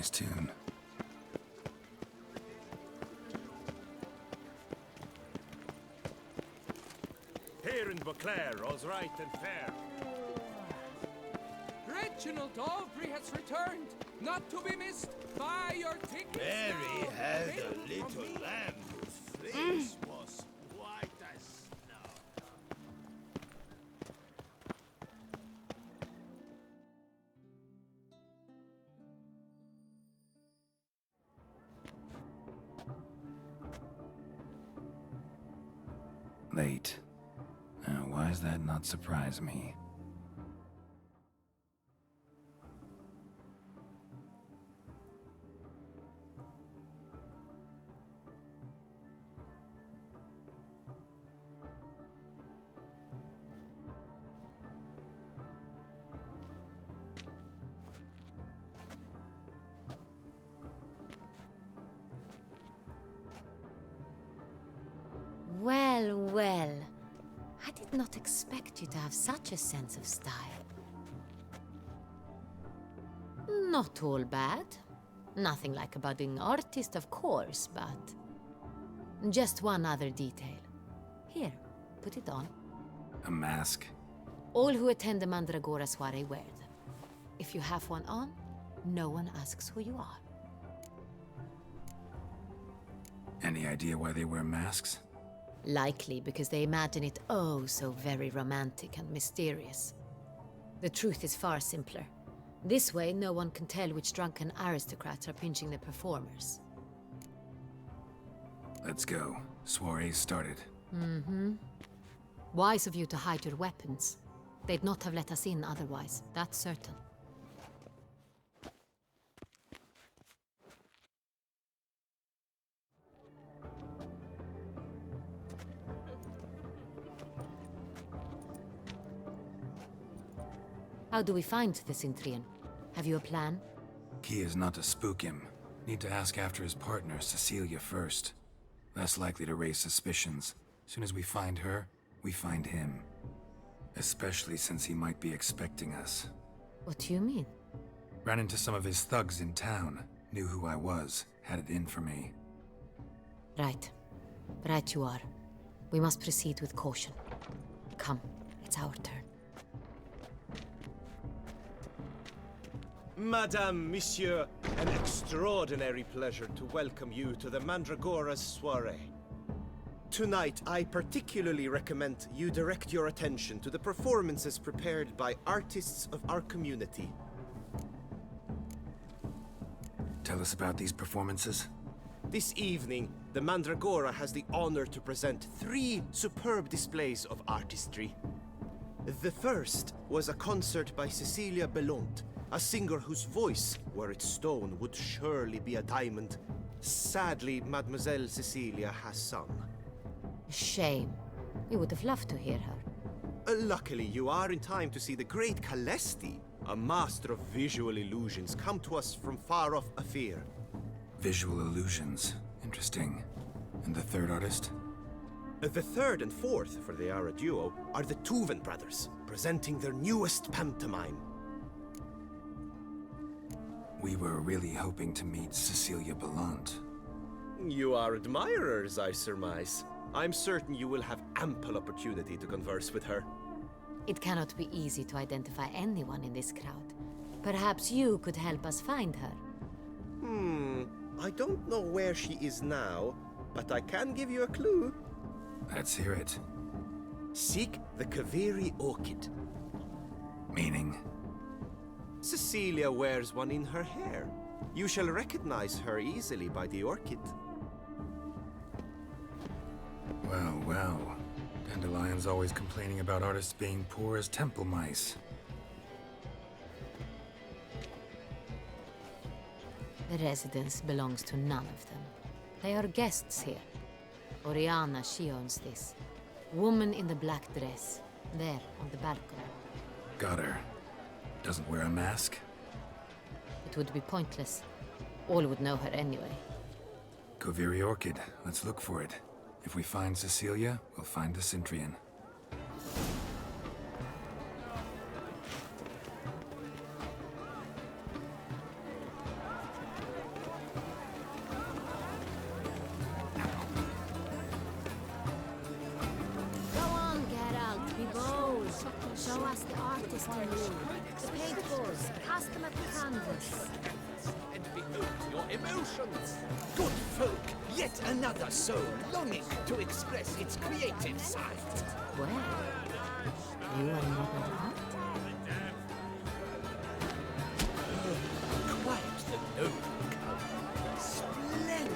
Nice tune. Here in Beauclair, all's right and fair. Reginald Aubrey has returned, not to be missed. Buy your tickets Mary now. had a Available little from me. lamb whose face was white as snow. Late. Now, why does that not surprise me? Well, well. I did not expect you to have such a sense of style. Not all bad. Nothing like a budding artist, of course, but... just one other detail. Here, put it on. A mask? All who attend the Mandragora soiree wear them. If you have one on, no one asks who you are. Any idea why they wear masks? Likely because they imagine it oh so very romantic and mysterious. The truth is far simpler. This way, no one can tell which drunken aristocrats are pinching the performers. Let's go. Soiree's started. Mm-hmm. Wise of you to hide your weapons. They'd not have let us in otherwise, that's certain. How do we find the Cintrian? Have you a plan? Key is not to spook him. Need to ask after his partner, Cecilia, first. Less likely to raise suspicions. Soon as we find her, we find him. Especially since he might be expecting us. What do you mean? Ran into some of his thugs in town. Knew who I was. Had it in for me. Right. Right you are. We must proceed with caution. Come, it's our turn. Madame, Monsieur, an extraordinary pleasure to welcome you to the Mandragora's soiree. Tonight, I particularly recommend you direct your attention to the performances prepared by artists of our community. Tell us about these performances. This evening, the Mandragora has the honor to present 3 superb displays of artistry. The first was a concert by Cecilia Belont, a singer whose voice, were it stone, would surely be a diamond. Sadly, Mademoiselle Cecilia has sung. Shame. We would have loved to hear her. Luckily, you are in time to see the great Calesti, a master of visual illusions, come to us from far off Afir. Visual illusions. Interesting. And the third artist? The third and fourth, for they are a duo, are the Tuven brothers, presenting their newest pantomime. We were really hoping to meet Cecilia Bellant. You are admirers, I surmise. I'm certain you will have ample opportunity to converse with her. It cannot be easy to identify anyone in this crowd. Perhaps you could help us find her. I don't know where she is now, but I can give you a clue. Let's hear it. Seek the Kaveri orchid. Meaning? Cecilia wears one in her hair. You shall recognize her easily by the orchid. Well, well. Dandelion's always complaining about artists being poor as temple mice. The residence belongs to none of them. They are guests here. Oriana, she owns this. Woman in the black dress. There, on the balcony. Got her. Doesn't wear a mask? It would be pointless. All would know her anyway. Kaveri Orchid. Let's look for it. If we find Cecilia, we'll find the Cintrian. Show us the artist in you. The paintballs. Cast them at the canvas. And behold your emotions. Good folk, yet another soul longing to express its creative side. Well, you are not that. Quite the noble color. Splendid.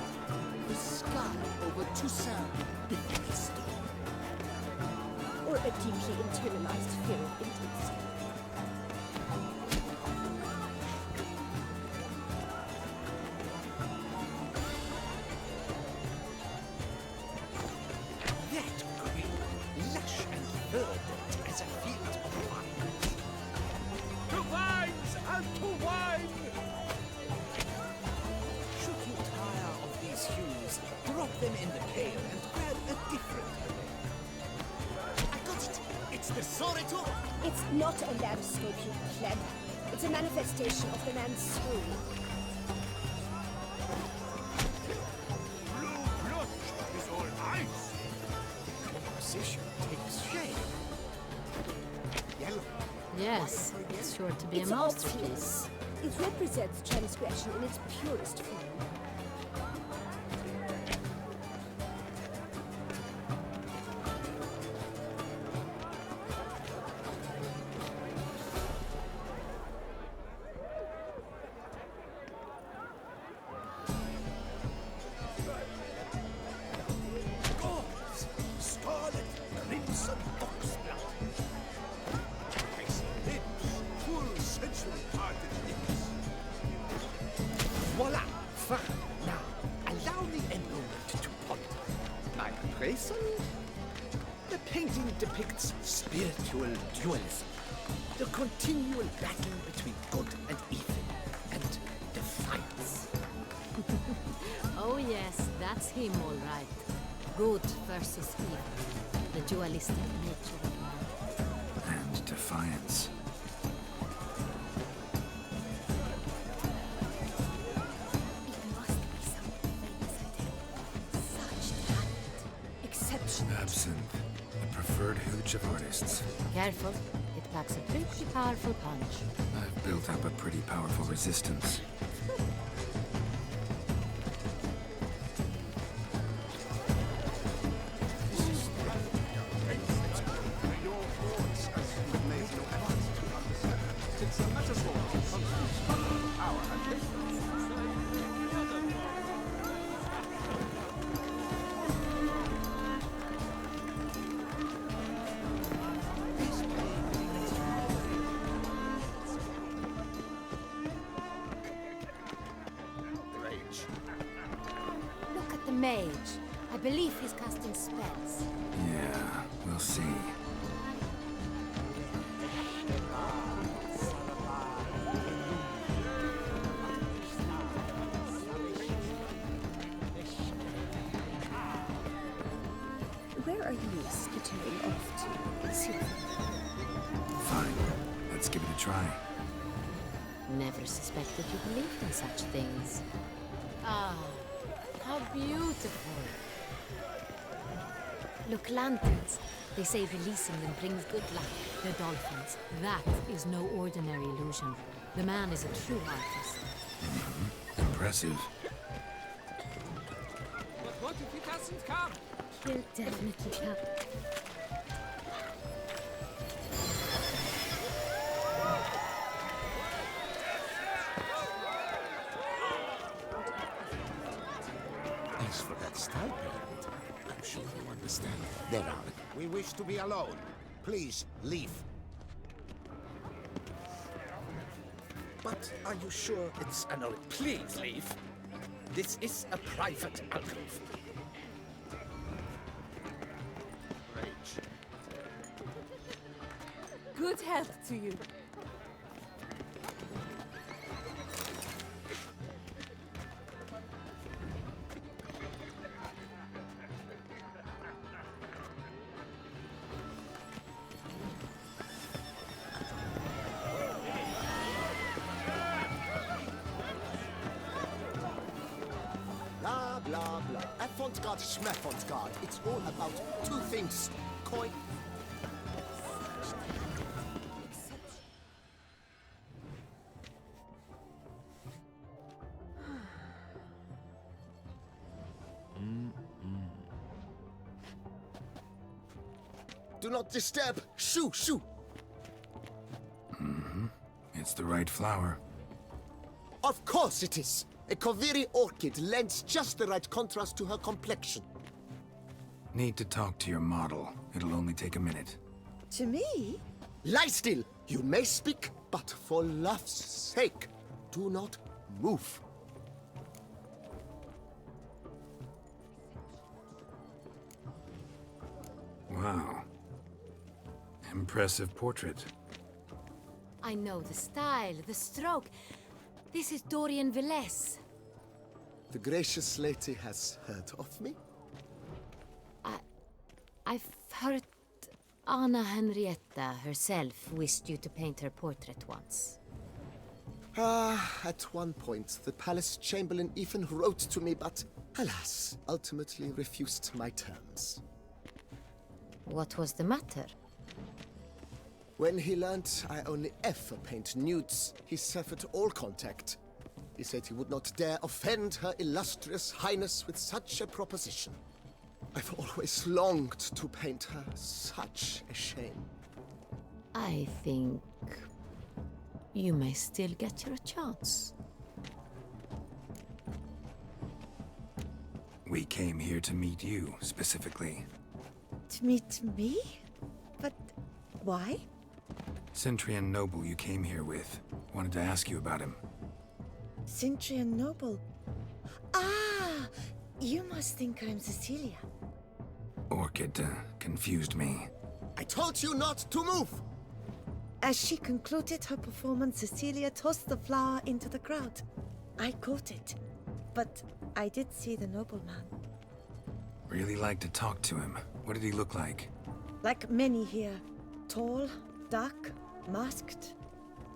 The sky over Toussaint the Philistine. Or a deeply internalized fear of intimacy. That green, lush and verdant as a field of vines. To vines and to wine! Should you tire of these hues, drop them in the pail and grab a different array. I got it! It's the Sorito! It's not a landscape, you pleb. It's a manifestation of the man's soul. Blue blood is all ice! Composition takes shape. Yellow. Yes, it's sure to be It's a masterpiece. obvious. It represents transgression in its purest form. Gauze, scarlet, crimson oxblood. I see lips, full sensual parted lips. Voila! Fine. Now, allow me a moment to ponder. My appraisal? The painting depicts spiritual dualism. The continual battle between good and evil, and defiance. Oh yes, that's him all right. Good versus evil. The dualistic nature of man. And defiance. It must be something famous, I tell you. Such talent. Exceptional. Absinthe, the preferred hooch of artists. Careful, it packs a pretty powerful punch. I've built up a pretty powerful resistance. Look at the mage. I believe he's casting spells. Yeah, we'll see. Where are you skittering off to, Sylvia? Fine, let's give it a try. Never suspected you believed in such things. Ah, how beautiful. Look, lanterns. They say releasing them brings good luck. The dolphins. That is no ordinary illusion. The man is a true artist. Impressive. But what if he doesn't come? He'll definitely come. As for that style pyramid, I'm sure you understand. There are. We wish to be alone. Please, leave. But are you sure it's an... Please leave. This is a private alcove. Rage. Good health to you. Blah, blah, blah. Avant-garde, schmaffant-garde. It's all about two things. Coin. Do not disturb! Shoo, shoo! It's the right flower. Of course it is! A Koviri orchid lends just the right contrast to her complexion. Need to talk to your model. It'll only take a minute. To me? Lie still! You may speak, but for love's sake, do not move. Wow. Impressive portrait. I know the style, the stroke. This is Dorian Velez. The gracious lady has heard of me? I've heard Anna Henrietta herself wished you to paint her portrait once. At one point, the palace chamberlain even wrote to me, but alas, ultimately refused my terms. What was the matter? When he learned I only ever paint nudes, he severed all contact. He said he would not dare offend her illustrious highness with such a proposition. I've always longed to paint her. Such a shame. I think you may still get your chance. We came here to meet you, specifically. To meet me? But why? Centrian noble you came here with. Wanted to ask you about him. Centrian noble. Ah! You must think I'm Cecilia. Orchid confused me. I told you not to move! As she concluded her performance, Cecilia tossed the flower into the crowd. I caught it, but I did see the nobleman. Really like to talk to him. What did he look like? Like many here. Tall, dark, masked.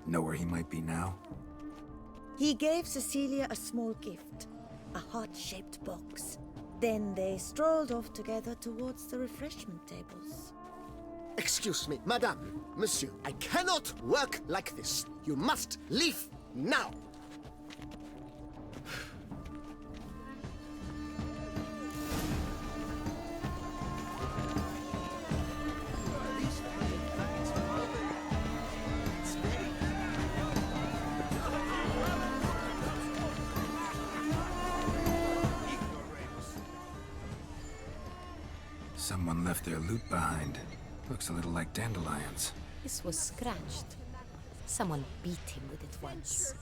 Know where he might be now? He gave Cecilia a small gift, a heart-shaped box. Then they strolled off together towards the refreshment tables. Excuse me, madame, monsieur, I cannot work like this. You must leave now. Someone left their loot behind. Looks a little like dandelions. This was scratched. Someone beat him with it once.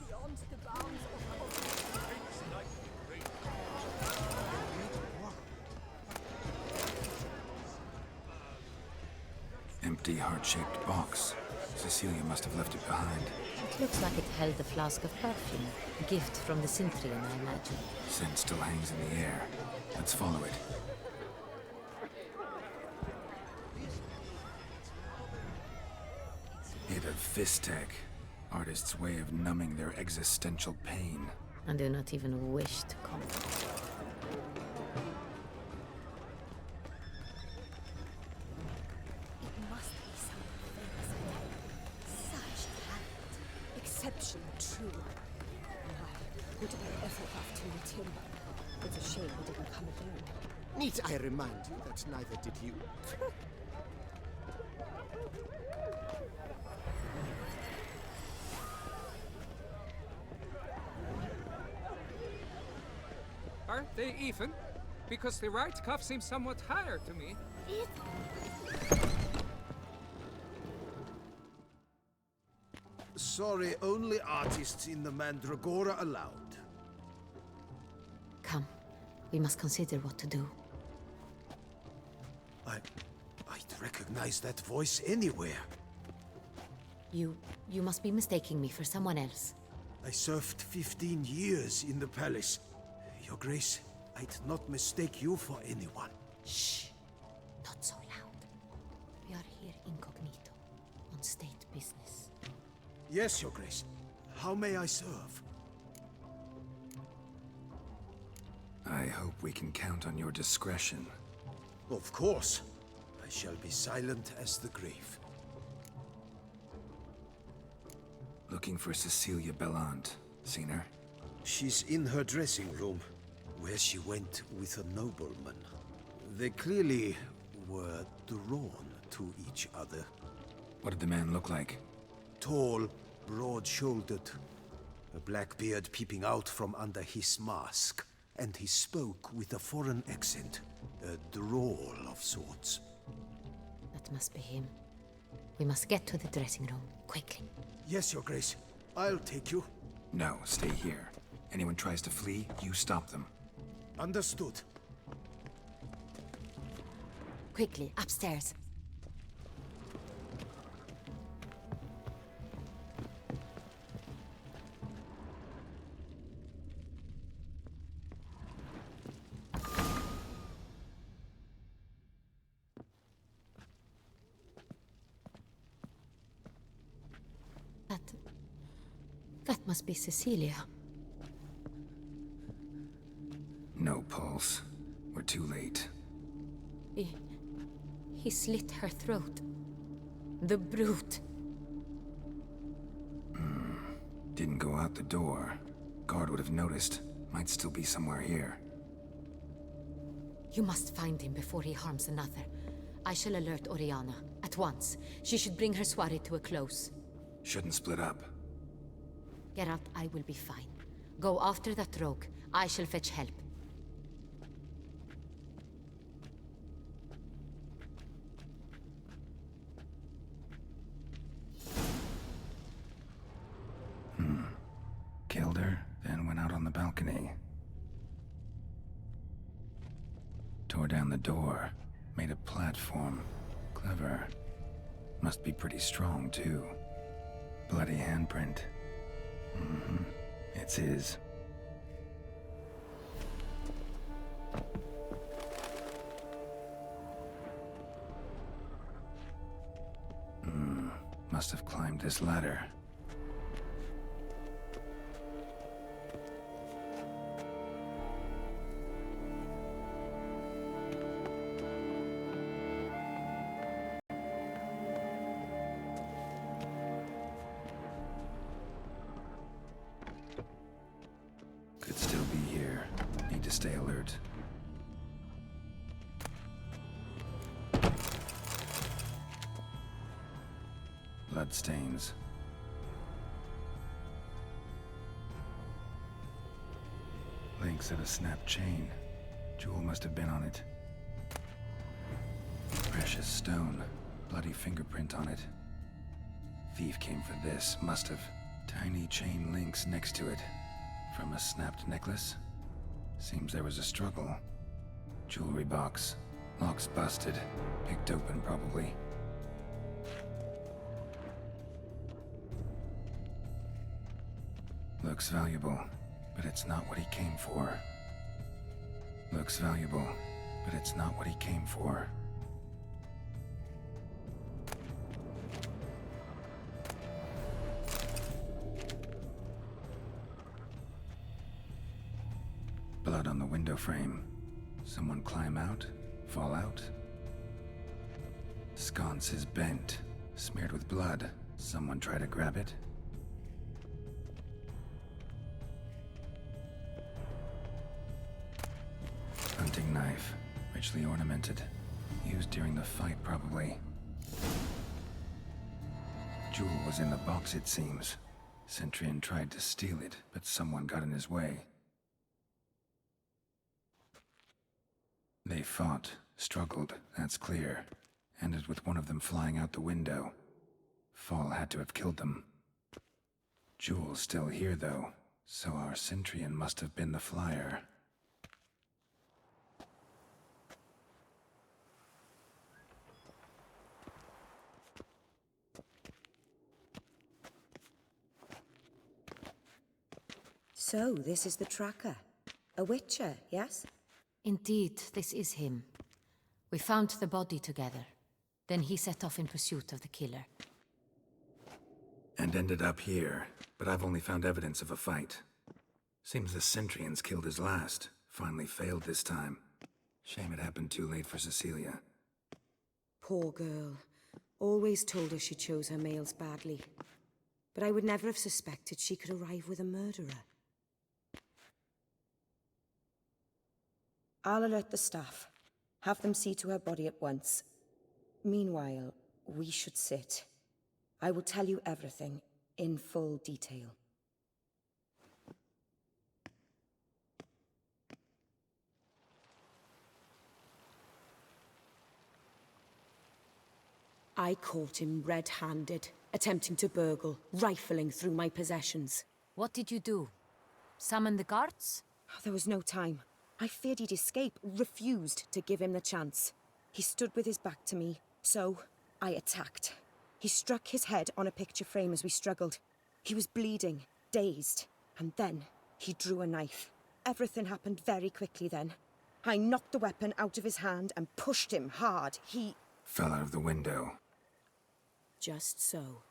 Empty heart-shaped box. Cecilia must have left it behind. It looks like it held a flask of perfume. A gift from the Cintrian, I imagine. Scent still hangs in the air. Let's follow it. Bit of Fistech. Artist's way of numbing their existential pain. I do not even wish to comment. It must be someone famous, I tell you. Such talent. Exception, true. I would have ever loved to meet him. It's a shame he didn't come again. Need I remind you that neither did you? Aren't they even? Because the right cuff seems somewhat higher to me. Sorry, only artists in the Mandragora allowed. Come, we must consider what to do. I'd recognize that voice anywhere. You must be mistaking me for someone else. I served 15 years in the palace. Your Grace, I'd not mistake you for anyone. Shh! Not so loud. We are here incognito, on state business. Yes, Your Grace. How may I serve? I hope we can count on your discretion. Of course. I shall be silent as the grave. Looking for Cecilia Bellant. Seen her? She's in her dressing room, where she went with a nobleman. They clearly were drawn to each other. What did the man look like? Tall, broad-shouldered, a black beard peeping out from under his mask, and he spoke with a foreign accent, a drawl of sorts. That must be him. We must get to the dressing room, quickly. Yes, Your Grace. I'll take you. No, stay here. Anyone tries to flee, you stop them. Understood. Quickly, upstairs. That must be Cecilia. No pulse. We're too late. He slit her throat. The brute. Didn't go out the door. Guard would have noticed. Might still be somewhere here. You must find him before he harms another. I shall alert Oriana. At once. She should bring her soirée to a close. Shouldn't split up. Geralt, I will be fine. Go after that rogue. I shall fetch help. Killed her, then went out on the balcony. Tore down the door. Made a platform. Clever. Must be pretty strong, too. Bloody handprint. It's his. Must have climbed this ladder. Could still be here. Need to stay alert. Bloodstains. Links of a snapped chain. Jewel must have been on it. Precious stone. Bloody fingerprint on it. Thief came for this, must have. Tiny chain links next to it. From a snapped necklace? Seems there was a struggle. Jewelry box. Lock's busted. Picked open, probably. Looks valuable, but it's not what he came for. Looks valuable, but it's not what he came for. Blood on the window frame. Someone climb out? Fall out? Sconce is bent, smeared with blood. Someone try to grab it? Hunting knife, richly ornamented. Used during the fight, probably. Jewel was in the box, it seems. Centurion tried to steal it, but someone got in his way. They fought, struggled, that's clear. Ended with one of them flying out the window. Fall had to have killed them. Jewel's still here, though, so our Centurion must have been the flyer. So, this is the tracker. A witcher, yes? Indeed, this is him. We found the body together. Then he set off in pursuit of the killer. And ended up here, but I've only found evidence of a fight. Seems the Centurions killed his last. Finally failed this time. Shame it happened too late for Cecilia. Poor girl. Always told her she chose her males badly. But I would never have suspected she could arrive with a murderer. I'll alert the staff. Have them see to her body at once. Meanwhile, we should sit. I will tell you everything, in full detail. I caught him red-handed, attempting to burgle, rifling through my possessions. What did you do? Summon the guards? There was no time. I feared he'd escape, refused to give him the chance. He stood with his back to me, so I attacked. He struck his head on a picture frame as we struggled. He was bleeding, dazed, and then he drew a knife. Everything happened very quickly then. I knocked the weapon out of his hand and pushed him hard. He fell out of the window. Just so.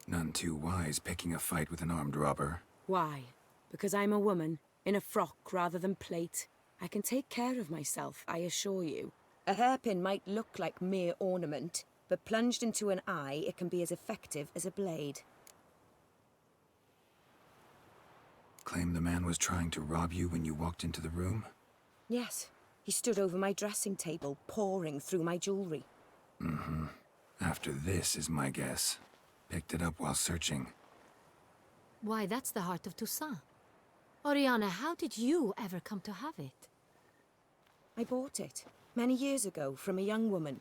None too wise picking a fight with an armed robber. Why? Because I'm a woman, in a frock rather than plate. I can take care of myself, I assure you. A hairpin might look like mere ornament, but plunged into an eye, it can be as effective as a blade. Claim the man was trying to rob you when you walked into the room? Yes. He stood over my dressing table, pouring through my jewelry. Mm-hmm. After this is my guess. Picked it up while searching. Why, that's the heart of Toussaint. Oriana, how did you ever come to have it? I bought it, many years ago, from a young woman.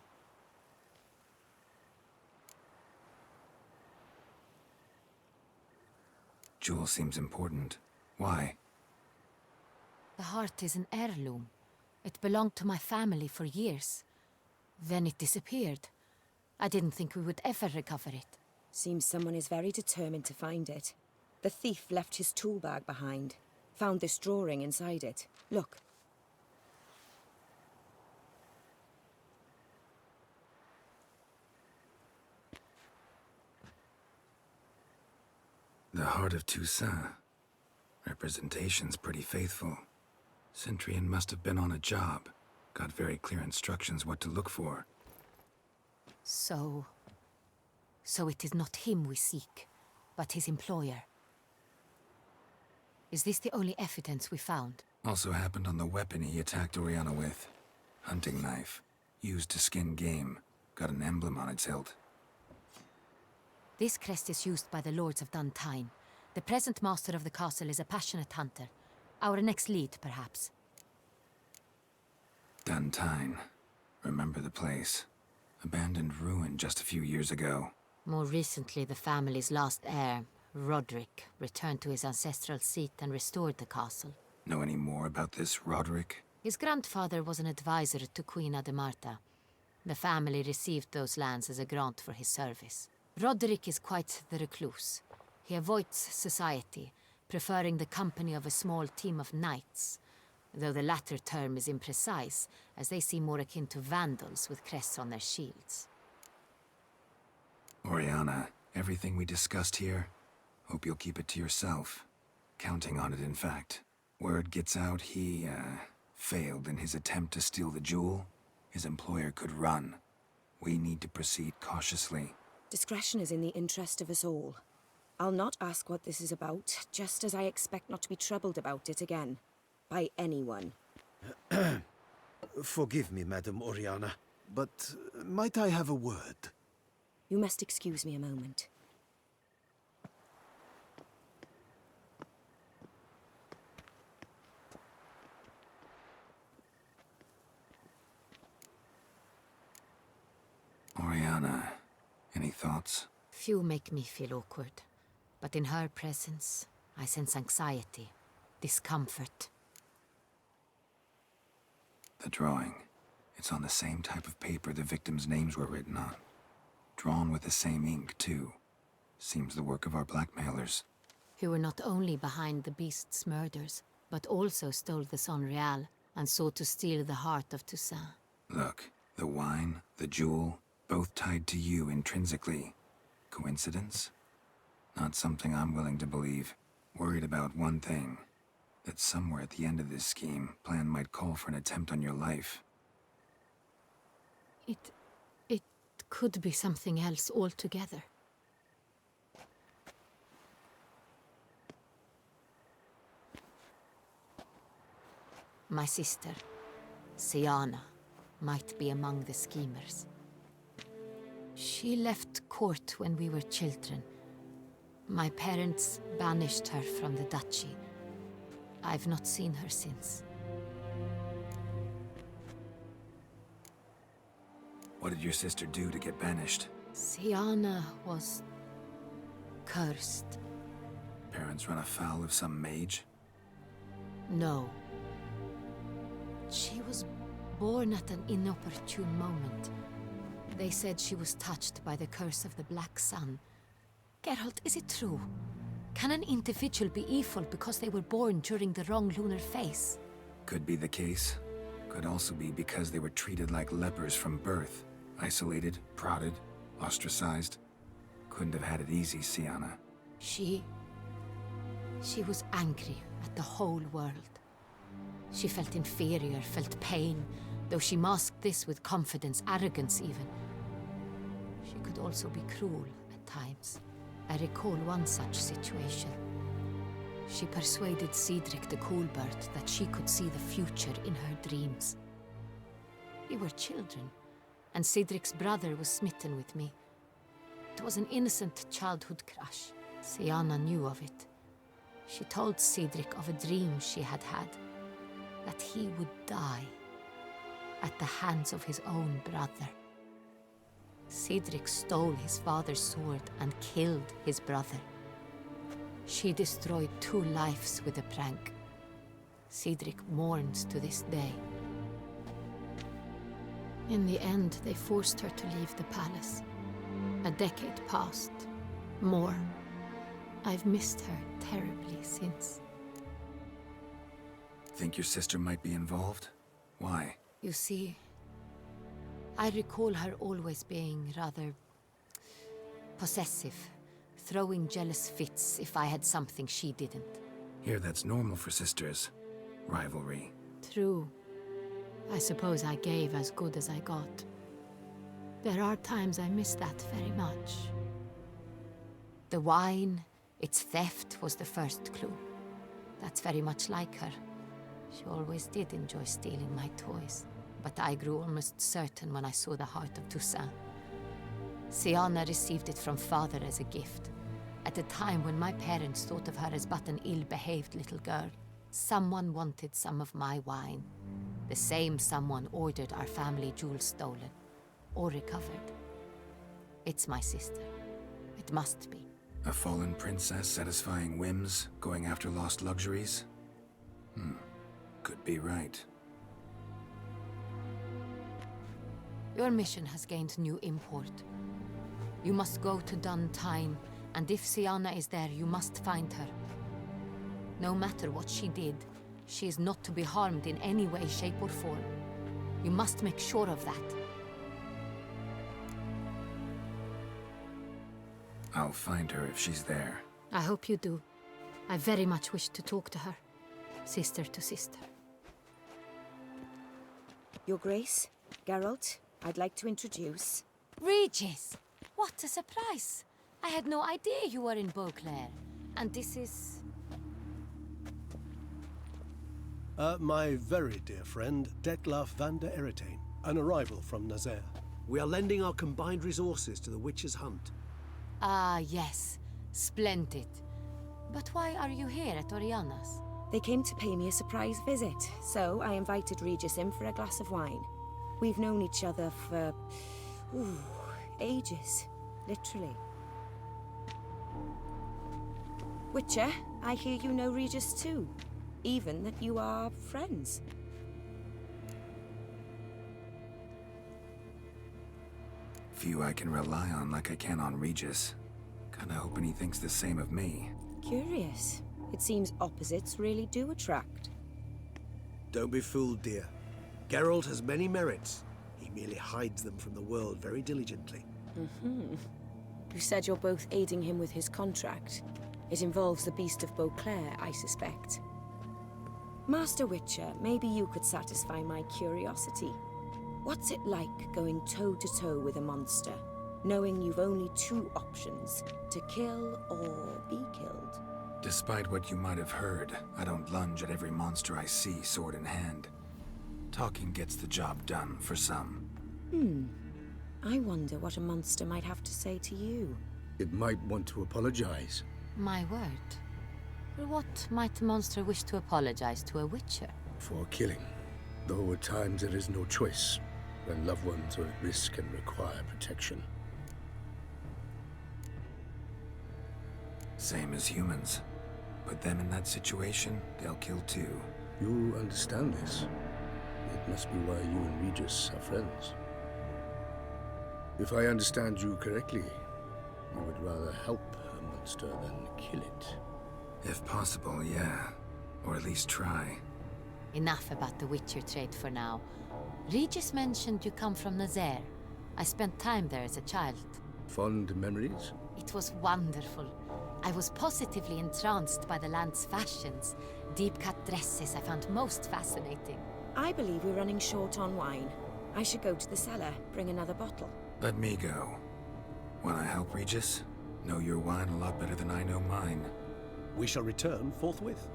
Jewel seems important. Why? The heart is an heirloom. It belonged to my family for years. Then it disappeared. I didn't think we would ever recover it. Seems someone is very determined to find it. The thief left his tool bag behind. Found this drawing inside it. Look. The heart of Toussaint. Representation's pretty faithful. Centurion must have been on a job. Got very clear instructions what to look for. So it is not him we seek, but his employer. Is this the only evidence we found? Also happened on the weapon he attacked Oriana with. Hunting knife. Used to skin game. Got an emblem on its hilt. This crest is used by the Lords of Duntine. The present master of the castle is a passionate hunter. Our next lead, perhaps. Duntine. Remember the place. Abandoned ruin just a few years ago. More recently, the family's last heir, Roderick, returned to his ancestral seat and restored the castle. Know any more about this Roderick? His grandfather was an advisor to Queen Ademarta. The family received those lands as a grant for his service. Roderick is quite the recluse. He avoids society, preferring the company of a small team of knights, though the latter term is imprecise, as they seem more akin to vandals with crests on their shields. Oriana, everything we discussed here, hope you'll keep it to yourself. Counting on it, in fact. Word gets out he, failed in his attempt to steal the jewel. His employer could run. We need to proceed cautiously. Discretion is in the interest of us all. I'll not ask what this is about, just as I expect not to be troubled about it again. By anyone. Forgive me, Madam Oriana, but might I have a word? You must excuse me a moment. Oriana, any thoughts? Few make me feel awkward, but in her presence, I sense anxiety, discomfort. The drawing. It's on the same type of paper the victims' names were written on. Drawn with the same ink, too. Seems the work of our blackmailers. Who were not only behind the beast's murders, but also stole the Son Real and sought to steal the heart of Toussaint. Look, the wine, the jewel, both tied to you intrinsically. Coincidence? Not something I'm willing to believe. Worried about one thing. That somewhere at the end of this scheme, plan might call for an attempt on your life. It could be something else altogether. My sister, Siana, might be among the schemers. She left court when we were children. My parents banished her from the duchy. I've not seen her since. What did your sister do to get banished? Siana was cursed. Parents run afoul of some mage? No. She was born at an inopportune moment. They said she was touched by the curse of the Black Sun. Geralt, is it true? Can an individual be evil because they were born during the wrong lunar phase? Could be the case. Could also be because they were treated like lepers from birth. Isolated, prodded, ostracized. Couldn't have had it easy, Siana. She was angry at the whole world. She felt inferior, felt pain, though she masked this with confidence, arrogance even. She could also be cruel at times. I recall one such situation. She persuaded Cedric the Coolbird that she could see the future in her dreams. We were children, and Cedric's brother was smitten with me. It was an innocent childhood crush. Siana knew of it. She told Cedric of a dream she had had, that he would die at the hands of his own brother. Cedric stole his father's sword and killed his brother. She destroyed 2 lives with a prank. Cedric mourns to this day. In the end, they forced her to leave the palace. A decade passed. More. I've missed her terribly since. Think your sister might be involved? Why? You see, I recall her always being rather possessive, throwing jealous fits if I had something she didn't. Here, that's normal for sisters. Rivalry. True. I suppose I gave as good as I got. There are times I miss that very much. The wine, its theft was the first clue. That's very much like her. She always did enjoy stealing my toys, but I grew almost certain when I saw the heart of Toussaint. Siana received it from father as a gift, at a time when my parents thought of her as but an ill-behaved little girl. Someone wanted some of my wine. The same someone ordered our family jewels stolen, or recovered. It's my sister. It must be. A fallen princess satisfying whims, going after lost luxuries? Could be right. Your mission has gained new import. You must go to Dun Time, and if Siana is there, you must find her. No matter what she did, she is not to be harmed in any way, shape, or form. You must make sure of that. I'll find her if she's there. I hope you do. I very much wish to talk to her. Sister to sister. Your Grace, Geralt, I'd like to introduce... Regis! What a surprise! I had no idea you were in Beauclair. And this is... My very dear friend, Detlaf van der Eretain, an arrival from Nazaire. We are lending our combined resources to the Witch's Hunt. Ah, yes. Splendid. But why are you here at Oriana's? They came to pay me a surprise visit, so I invited Regis in for a glass of wine. We've known each other for... ages. Literally. Witcher, I hear you know Regis too. Even that you are friends. Few I can rely on like I can on Regis. Kinda hoping he thinks the same of me. Curious. It seems opposites really do attract. Don't be fooled, dear. Geralt has many merits. He merely hides them from the world very diligently. You said you're both aiding him with his contract. It involves the Beast of Beauclair, I suspect. Master Witcher, maybe you could satisfy my curiosity. What's it like going toe-to-toe with a monster, knowing you've only 2 options, to kill or be killed? Despite what you might have heard, I don't lunge at every monster I see sword in hand. Talking gets the job done, for some. I wonder what a monster might have to say to you. It might want to apologize. My word. For what might a monster wish to apologize to a witcher? For killing. Though at times there is no choice, when loved ones are at risk and require protection. Same as humans. Put them in that situation, they'll kill too. You understand this. It must be why you and Regis are friends. If I understand you correctly, you would rather help a monster than kill it. If possible, yeah. Or at least try. Enough about the witcher trade for now. Regis mentioned you come from Nazaire. I spent time there as a child. Fond memories? It was wonderful. I was positively entranced by the land's fashions. Deep-cut dresses I found most fascinating. I believe we're running short on wine. I should go to the cellar, bring another bottle. Let me go. Wanna help, Regis? Know your wine a lot better than I know mine. We shall return forthwith.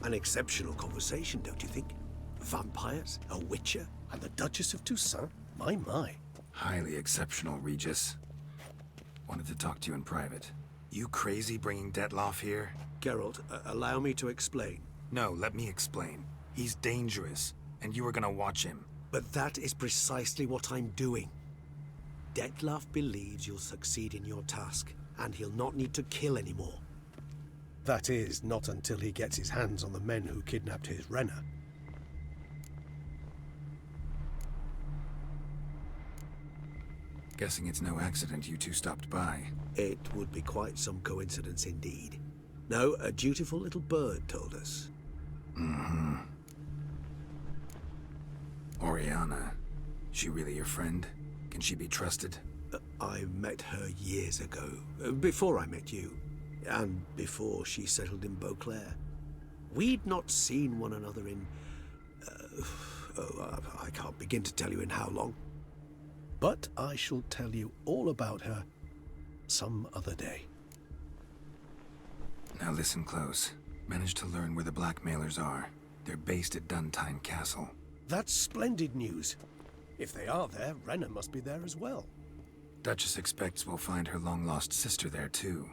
An exceptional conversation, don't you think? Vampires, a witcher, And the Duchess of Toussaint? My. Highly exceptional, Regis. Wanted to talk to you in private. You crazy bringing Detloff here? Geralt, allow me to explain. No, let me explain. He's dangerous, and you were gonna watch him. But that is precisely what I'm doing. Detloff believes you'll succeed in your task, and he'll not need to kill anymore. That is, not until he gets his hands on the men who kidnapped his Renner. Guessing it's no accident you two stopped by. It would be quite some coincidence indeed. No, a dutiful little bird told us. Oriana. She really your friend? Can she be trusted? I met her years ago, before I met you, and before she settled in Beauclair. We'd not seen one another in... I can't begin to tell you in how long. But I shall tell you all about her some other day. Now listen close. Managed to learn where the blackmailers are. They're based at Duntine Castle. That's splendid news. If they are there, Renner must be there as well. Duchess expects we'll find her long-lost sister there too.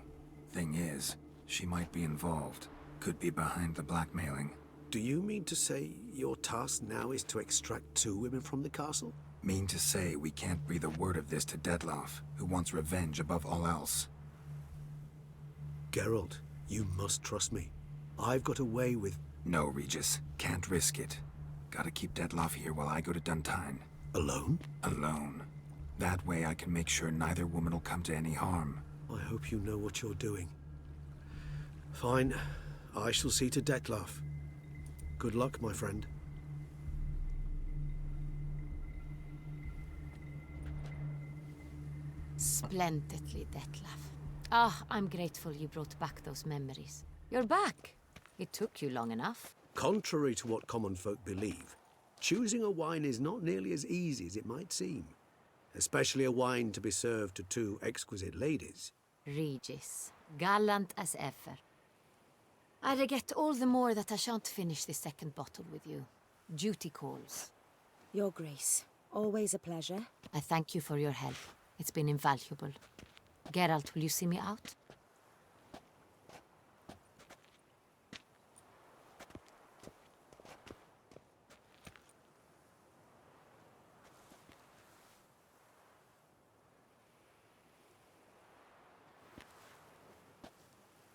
Thing is, she might be involved. Could be behind the blackmailing. Do you mean to say your task now is to extract 2 women from the castle? Mean to say we can't breathe a word of this to Detloff, who wants revenge above all else. Geralt, you must trust me. I've got a way with... No, Regis. Can't risk it. Gotta keep Detloff here while I go to Duntine. Alone? Alone. That way I can make sure neither woman will come to any harm. I hope you know what you're doing. Fine. I shall see to Detloff. Good luck, my friend. Splendidly, Detlaff. Ah, I'm grateful you brought back those memories. You're back. It took you long enough. Contrary to what common folk believe, choosing a wine is not nearly as easy as it might seem. Especially a wine to be served to 2 exquisite ladies. Regis, gallant as ever. I regret all the more that I shan't finish this second bottle with you. Duty calls. Your Grace, always a pleasure. I thank you for your help. It's been invaluable. Geralt, will you see me out?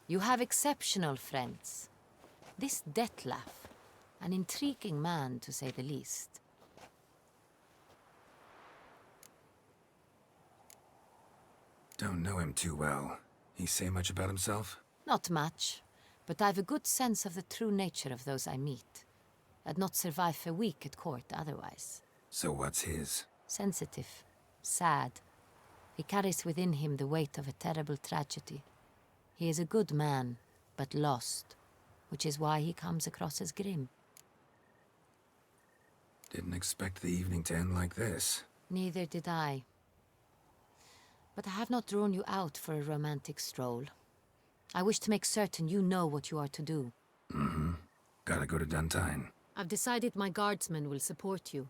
You have exceptional friends. This Detlaff, an intriguing man to say the least. Don't know him too well. He say much about himself? Not much, but I've a good sense of the true nature of those I meet. I'd not survive a week at court otherwise. So what's his? Sensitive, sad. He carries within him the weight of a terrible tragedy. He is a good man, but lost, which is why he comes across as grim. Didn't expect the evening to end like this. Neither did I. But I have not drawn you out for a romantic stroll. I wish to make certain you know what you are to do. Gotta go to Duntine. I've decided my guardsmen will support you.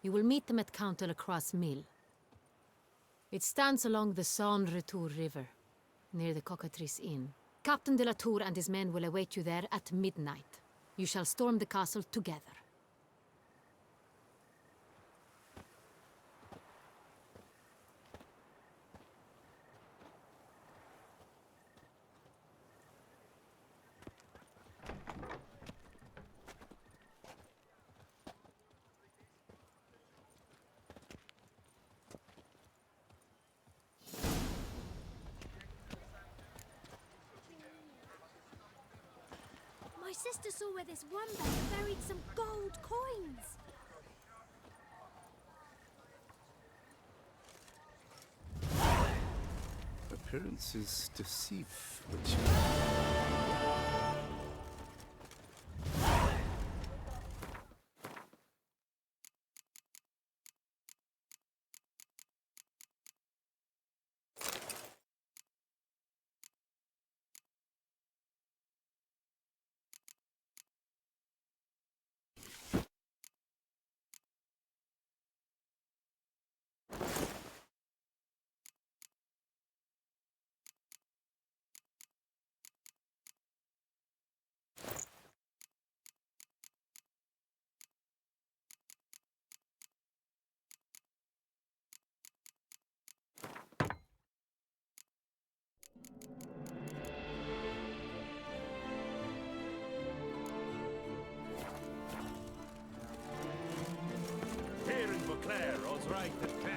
You will meet them at Count de la Croix Mill. It stands along the Saône Retour River, near the Cockatrice Inn. Captain de la Tour and his men will await you there at midnight. You shall storm the castle together. My sister saw where this one beggar buried some gold coins. Appearances deceive, which... Here in Beauclair, all's right that can.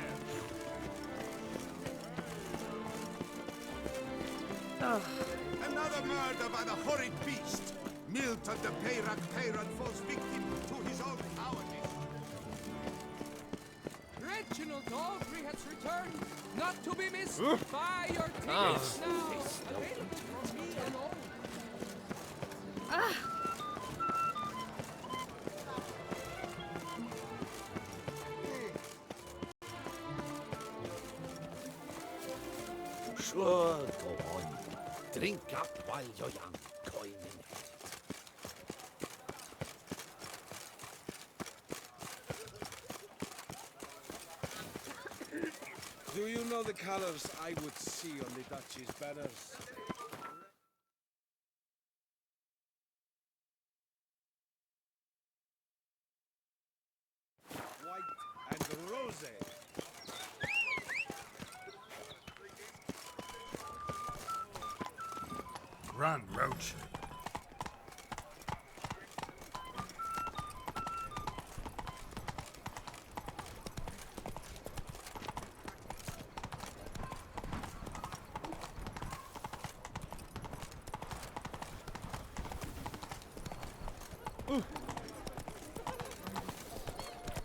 Another murder by the horrid beast! Milton the Peyran falls victim to his own cowardice. Reginald Aubry has returned, not to be missed by your tickets now. Available from me alone. Sure, go on. Drink up while you're young, coin in hand. Do you know the colors I would see on the Duchy's banners? White and rose. Run, Roach.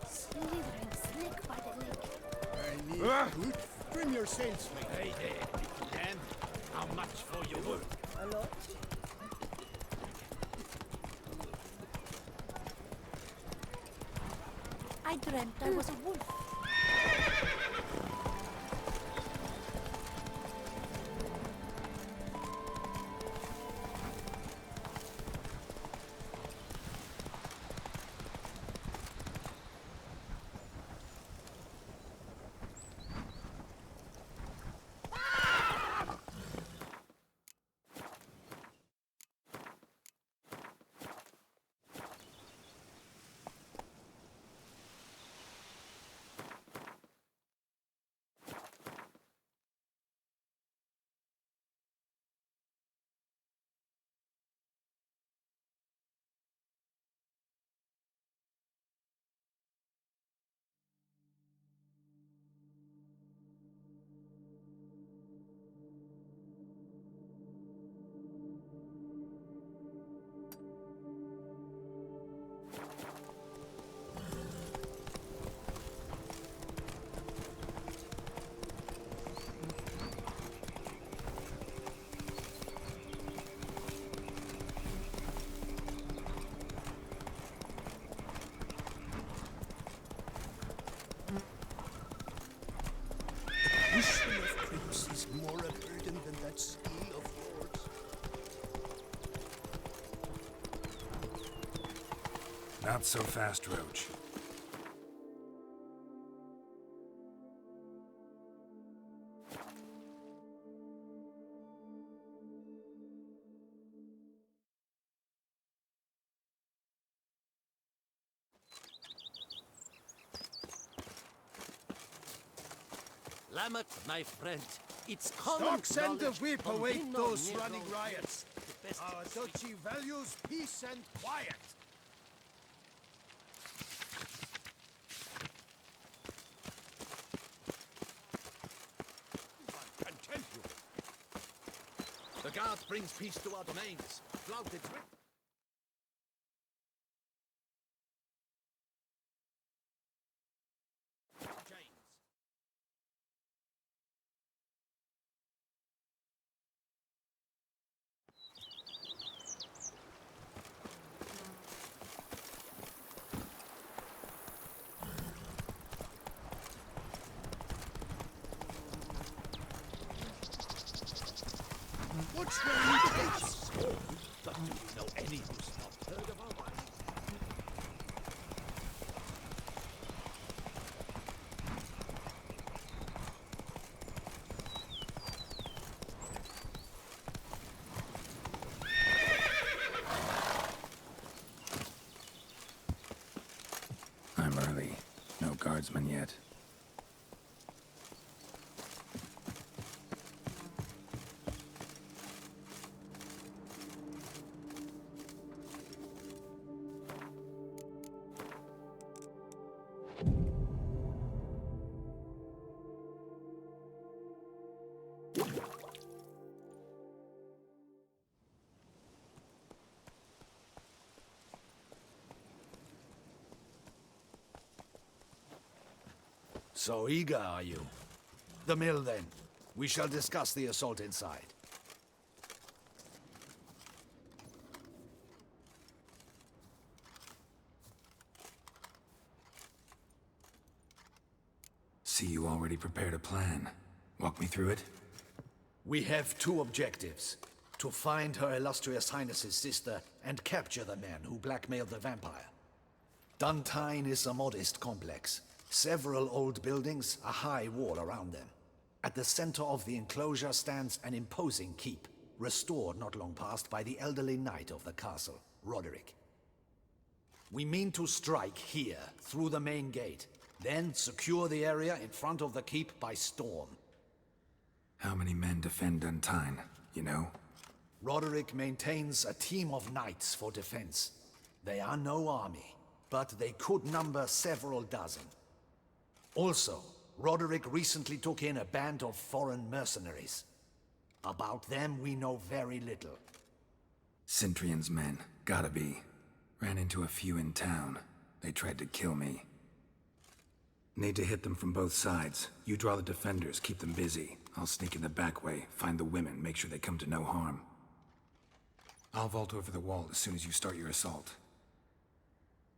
Slithering slick by the lake. Trim your sails, mate. Hey there, little lamb. How much for your work? A lot. I dreamt I was a wolf. Not so fast, Roach. Lamet, my friend, it's common Stocks and the knowledge whip of await Minnow those Negro running riots. the best Our duchy values peace and quiet. Content you. The guard brings peace to our domains. Flouted whip. Chains. What's wrong with this? But do you know any who's not heard of our wife? I'm early. No guardsmen yet. So eager, are you? The mill, then. We shall discuss the assault inside. See, you already prepared a plan. Walk me through it? We have two objectives. To find Her Illustrious Highness's sister and capture the man who blackmailed the vampire. Duntine is a modest complex. Several old buildings, a high wall around them. At the center of the enclosure stands an imposing keep, restored not long past by the elderly knight of the castle, Roderick. We mean to strike here, through the main gate, then secure the area in front of the keep by storm. How many men defend Duntine, you know? Roderick maintains a team of knights for defense. They are no army, but they could number several dozen. Also, Roderick recently took in a band of foreign mercenaries. About them we know very little. Cintrian's men, gotta be. Ran into a few in town. They tried to kill me. Need to hit them from both sides. You draw the defenders, keep them busy. I'll sneak in the back way, find the women, make sure they come to no harm. I'll vault over the wall as soon as you start your assault.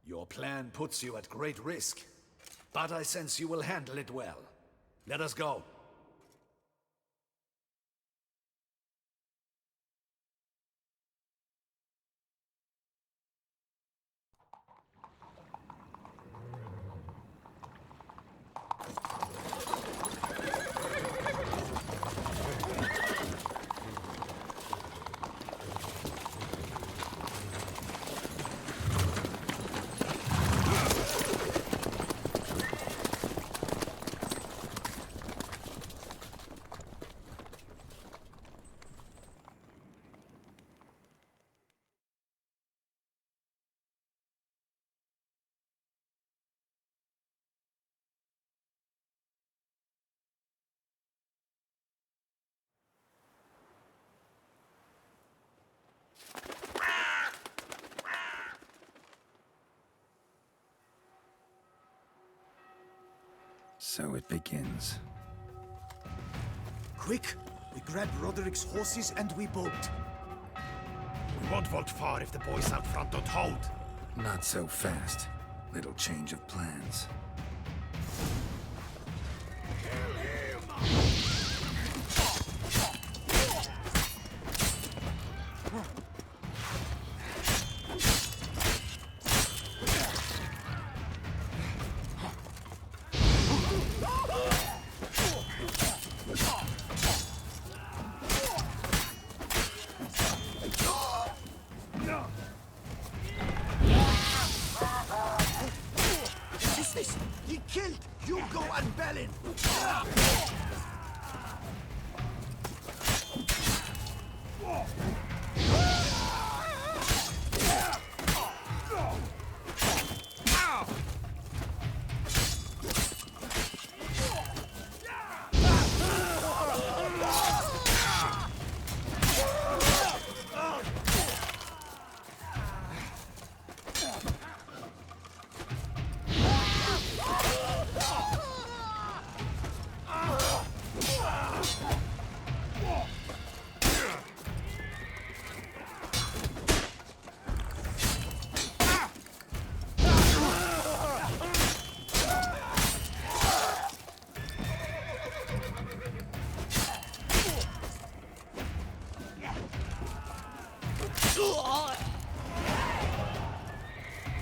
Your plan puts you at great risk, but I sense you will handle it well. Let us go. So it begins. Quick! We grab Roderick's horses and we bolt. We won't vault far if the boys out front don't hold. Not so fast. Little change of plans.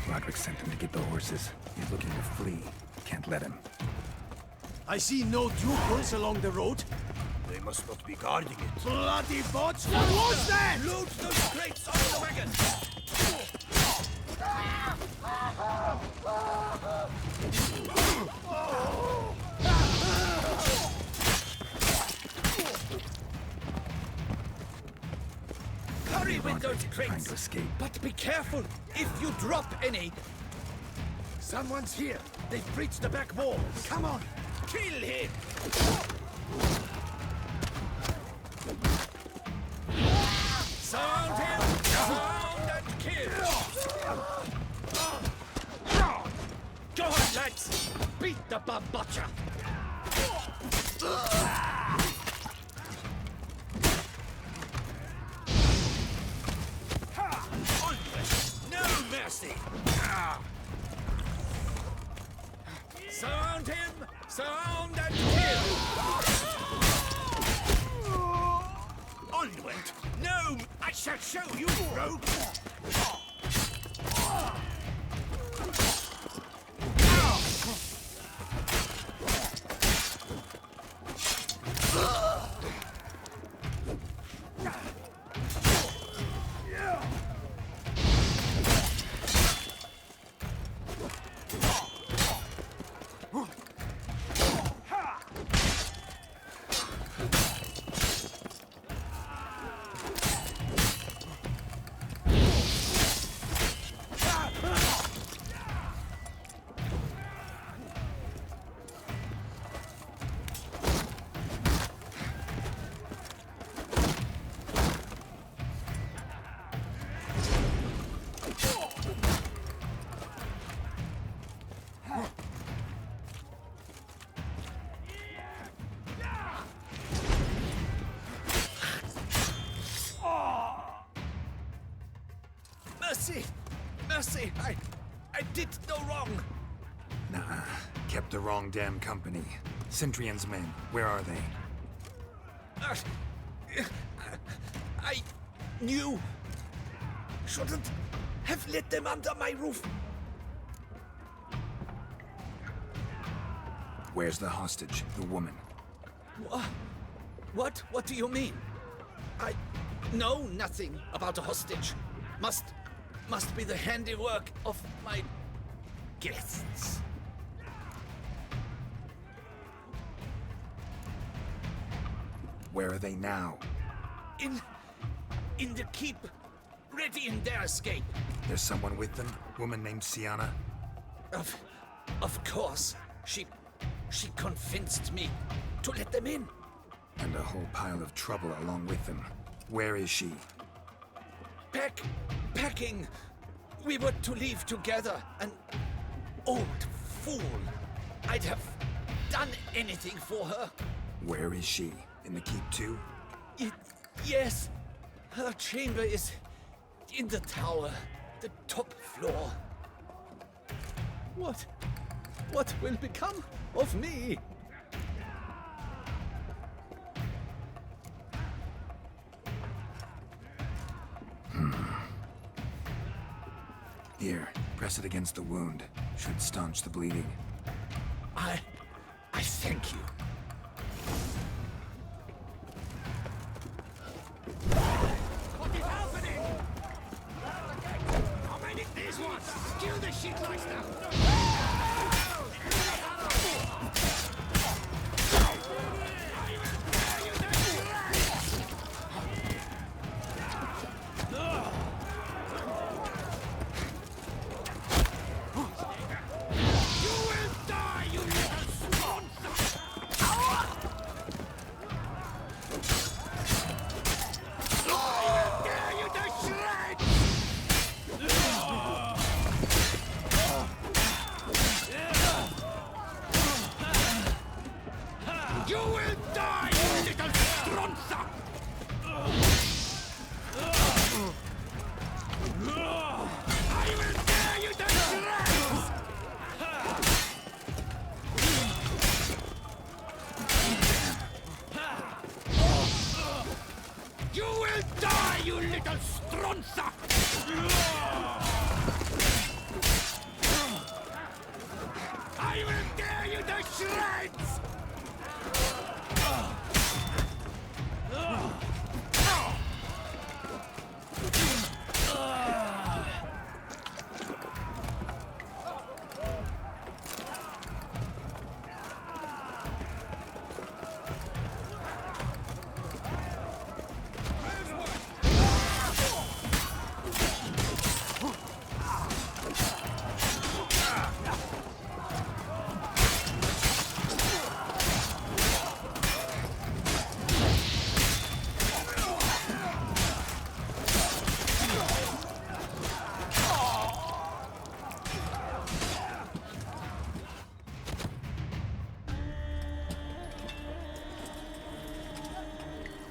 Roderick sent him to get the horses. He's looking to flee. Can't let him. I see no troopers along the road. They must not be guarding it. Bloody bots! What was that? Loot those crates off the wagon! Hurry with those Trying crates! to escape. But be careful if you drop any. Someone's here. They've breached the back wall. Come on, kill him! Sound him! Sound and kill! Go on, lads! Beat the bambacha! No mercy! Sound him! Sound and kill! Onward! No! I shall show you, rogue! Mercy! Mercy! I did no wrong! Nah, kept the wrong damn company. Centrion's men, where are they? I knew. Shouldn't have let them under my roof. Where's the hostage, the woman? What? What do you mean? I know nothing about a hostage. Must be the handiwork of my guests. Where are they now? In the keep, ready in their escape. There's someone with them? Woman named Sienna? Of course. She convinced me to let them in. And a whole pile of trouble along with them. Where is she? Packing. We were to leave together. An old fool. I'd have done anything for her. Where is she? In the keep too? Yes. Her chamber is in the tower, the top floor. What will become of me? Here, press it against the wound. Should staunch the bleeding. I thank you. What is happening? How many these ones? Kill the shit like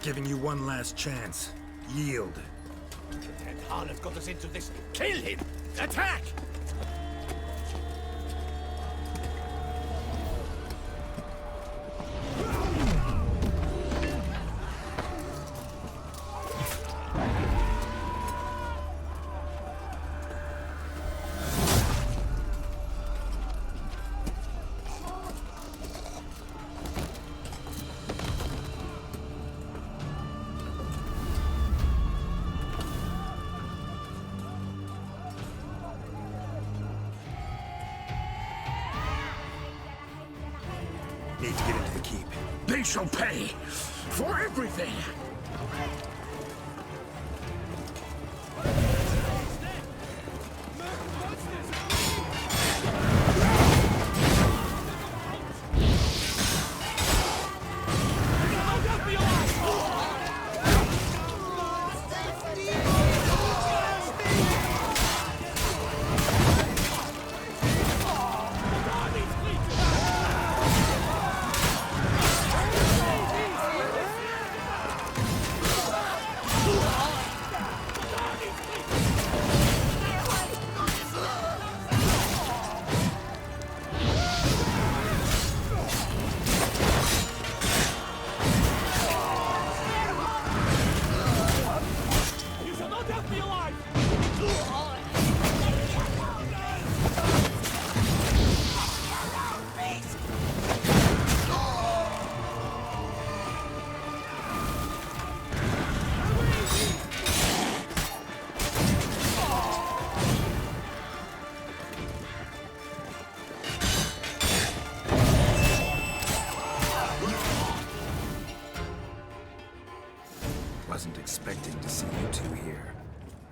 Giving you one last chance. Yield. That harlot got us into this. Kill him! Attack! Need to get into the keep. They shall pay for everything! Wasn't expecting to see you two here.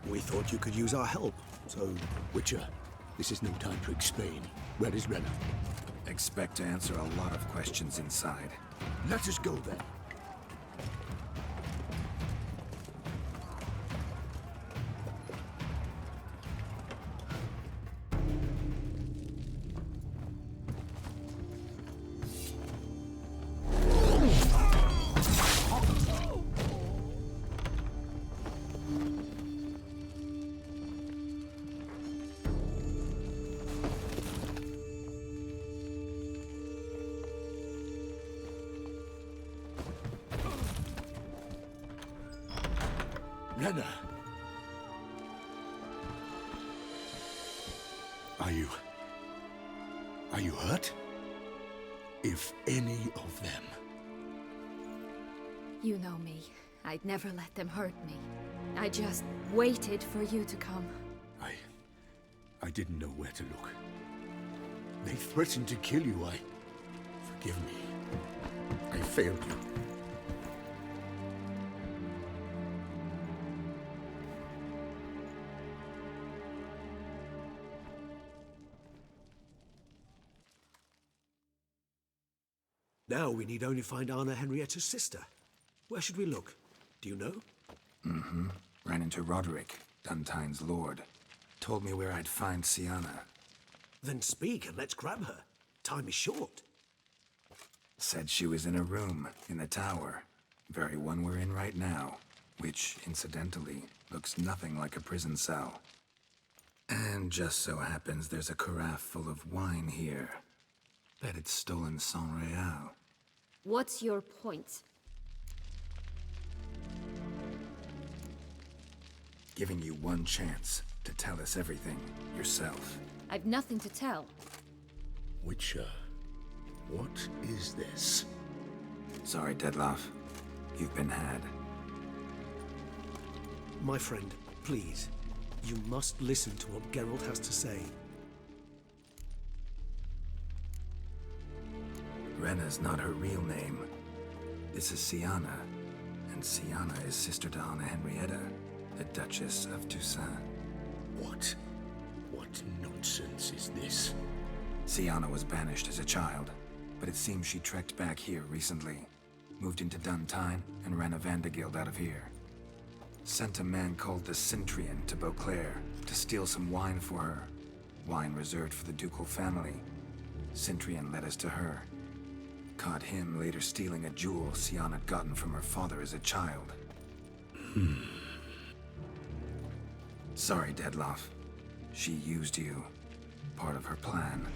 We thought you could use our help, so... Witcher, this is no time to explain. Where is Renna? Expect to answer a lot of questions inside. Let us go then. Renna! Are you hurt? If any of them. You know me. I'd never let them hurt me. I just waited for you to come. I didn't know where to look. They threatened to kill you. Forgive me. I failed you. Now we need only find Anna Henrietta's sister. Where should we look? Do you know? Mm-hmm. Ran into Roderick, Duntine's lord. Told me where I'd find Sienna. Then speak and let's grab her. Time is short. Said she was in a room in the tower. Very one we're in right now. Which, incidentally, looks nothing like a prison cell. And just so happens there's a carafe full of wine here. Bet it's stolen San Real. What's your point? Giving you one chance to tell us everything yourself. I've nothing to tell. Witcher, what is this? Sorry, Dettlaff. You've been had. My friend, please. You must listen to what Geralt has to say. Renna's not her real name. This is Sienna. And Sienna is sister to Anna Henrietta, the Duchess of Toussaint. What nonsense is this? Sienna was banished as a child, but it seems she trekked back here recently. Moved into Duntine and ran a Vandergild out of here. Sent a man called the Cintrian to Beauclair to steal some wine for her. Wine reserved for the ducal family. Cintrian led us to her. Caught him later stealing a jewel Sian had gotten from her father as a child. Sorry, Dettlaff. She used you. Part of her plan.